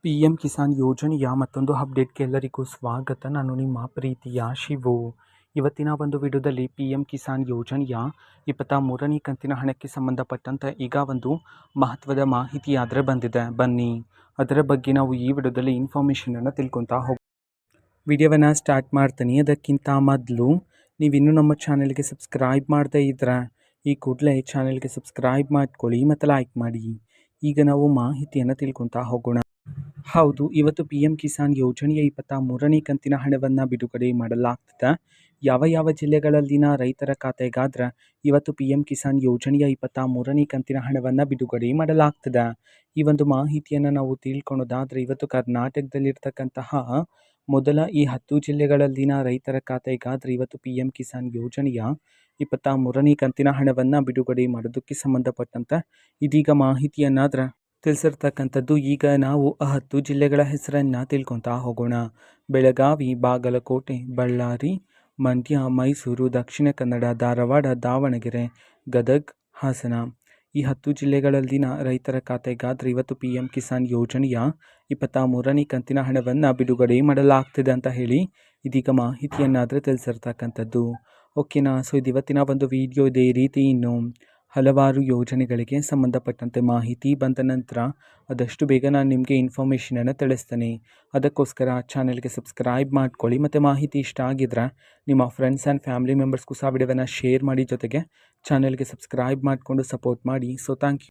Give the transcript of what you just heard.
P M Kisan ಯೋಜನೆಯ ಮತ್ತೊಂದು ಅಪ್ಡೇಟ್ಗೆ ಎಲ್ಲರಿಗೂ ಸ್ವಾಗತ. ನಾನು ನಿಮ್ಮ ಪ್ರೀತಿಯ ಶಿವು. ಇವತ್ತಿನ ಒಂದು ವಿಡಿಯೋದಲ್ಲಿ ಪಿ ಎಂ ಕಿಸಾನ್ ಯೋಜನೆಯ 23ನೇ ಕಂತಿನ ಹಣಕ್ಕೆ ಸಂಬಂಧಪಟ್ಟಂತೆ ಈಗ ಒಂದು ಮಹತ್ವದ ಮಾಹಿತಿ ಆದರೆ ಬಂದಿದೆ. ಬನ್ನಿ ಅದರ ಬಗ್ಗೆ ನಾವು ಈ ವಿಡಿಯೋದಲ್ಲಿ ಇನ್ಫಾರ್ಮೇಷನನ್ನು ತಿಳ್ಕೊತಾ ಹೋಗಿ ವಿಡಿಯೋವನ್ನು ಸ್ಟಾರ್ಟ್ ಮಾಡ್ತೀನಿ. ಅದಕ್ಕಿಂತ ಮೊದಲು ನೀವಿನ್ನೂ ನಮ್ಮ ಚಾನೆಲ್ಗೆ ಸಬ್ಸ್ಕ್ರೈಬ್ ಮಾಡದೇ ಇದ್ದರೆ ಈ ಕೂಡಲೇ ಚಾನೆಲ್ಗೆ ಸಬ್ಸ್ಕ್ರೈಬ್ ಮಾಡ್ಕೊಳ್ಳಿ ಮತ್ತು ಲೈಕ್ ಮಾಡಿ. ಈಗ ನಾವು ಮಾಹಿತಿಯನ್ನು ತಿಳ್ಕೊತಾ ಹೋಗೋಣ. ಹೌದು, ಇವತ್ತು ಪಿ ಎಂ ಕಿಸಾನ್ ಯೋಜನೆಯ 23ನೇ ಕಂತಿನ ಹಣವನ್ನು ಬಿಡುಗಡೆ ಮಾಡಲಾಗ್ತಿದೆ. ಯಾವ ಯಾವ ಜಿಲ್ಲೆಗಳಲ್ಲಿನ ರೈತರ ಖಾತೆಗಾದ್ರೆ ಇವತ್ತು ಪಿ ಎಂ ಕಿಸಾನ್ ಯೋಜನೆಯ 23ನೇ ಕಂತಿನ ಹಣವನ್ನು ಬಿಡುಗಡೆ ಮಾಡಲಾಗ್ತಿದೆ. ಈ ಒಂದು ಮಾಹಿತಿಯನ್ನು ನಾವು ತಿಳ್ಕೊಳೋದಾದರೆ ಇವತ್ತು ಕರ್ನಾಟಕದಲ್ಲಿರ್ತಕ್ಕಂತಹ ಮೊದಲ ಈ 10 ಜಿಲ್ಲೆಗಳಲ್ಲಿನ ರೈತರ ಖಾತೆಗಾದ್ರೆ ಇವತ್ತು ಪಿ ಎಂ ಕಿಸಾನ್ ಯೋಜನೆಯ 23ನೇ ಕಂತಿನ ಹಣವನ್ನು ಬಿಡುಗಡೆ ಮಾಡೋದಕ್ಕೆ ಸಂಬಂಧಪಟ್ಟಂತೆ ಇದೀಗ ಮಾಹಿತಿಯನ್ನಾದ್ರೆ ತಿಳಿಸಿರ್ತಕ್ಕಂಥದ್ದು. ಈಗ ನಾವು 10 ಜಿಲ್ಲೆಗಳ ಹೆಸರನ್ನು ತಿಳ್ಕೊತಾ ಹೋಗೋಣ. ಬೆಳಗಾವಿ, ಬಾಗಲಕೋಟೆ, ಬಳ್ಳಾರಿ, ಮಂಡ್ಯ, ಮೈಸೂರು, ದಕ್ಷಿಣ ಕನ್ನಡ, ಧಾರವಾಡ, ದಾವಣಗೆರೆ, ಗದಗ್, ಹಾಸನ. ಈ 10 ಜಿಲ್ಲೆಗಳಲ್ಲಿನ ರೈತರ ಖಾತೆಗಾದ್ರೆ ಇವತ್ತು ಪಿ ಎಂ ಕಿಸಾನ್ ಯೋಜನೆಯ 23ನೇ ಕಂತಿನ ಹಣವನ್ನು ಬಿಡುಗಡೆ ಮಾಡಲಾಗ್ತಿದೆ ಅಂತ ಹೇಳಿ ಇದೀಗ ಮಾಹಿತಿಯನ್ನಾದರೆ ತಿಳಿಸಿರ್ತಕ್ಕಂಥದ್ದು. ಓಕೆನಾ. ಸೊ ಇದು ಇವತ್ತಿನ ಒಂದು ವಿಡಿಯೋ. ಇದೇ ರೀತಿ ಇನ್ನು ಹಲವಾರು ಯೋಜನೆಗಳಿಗೆ ಸಂಬಂಧಪಟ್ಟಂತೆ ಮಾಹಿತಿ ಬಂದ ನಂತರ ಆದಷ್ಟು ಬೇಗ ನಾನು ನಿಮಗೆ ಇನ್ಫಾರ್ಮೇಷನನ್ನು ತಿಳಿಸ್ತೇನೆ. ಅದಕ್ಕೋಸ್ಕರ ಚಾನೆಲ್ಗೆ ಸಬ್ಸ್ಕ್ರೈಬ್ ಮಾಡ್ಕೊಳ್ಳಿ ಮತ್ತು ಮಾಹಿತಿ ಇಷ್ಟ ಆಗಿದ್ರೆ ನಿಮ್ಮ ಫ್ರೆಂಡ್ಸ್ ಆ್ಯಂಡ್ ಫ್ಯಾಮಿಲಿ ಮೆಂಬರ್ಸ್ಗೂ ಸಹ ವಿಡಿಯೋವನ್ನು ಶೇರ್ ಮಾಡಿ, ಜೊತೆಗೆ ಚಾನೆಲ್ಗೆ ಸಬ್ಸ್ಕ್ರೈಬ್ ಮಾಡಿಕೊಂಡು ಸಪೋರ್ಟ್ ಮಾಡಿ. So thank you.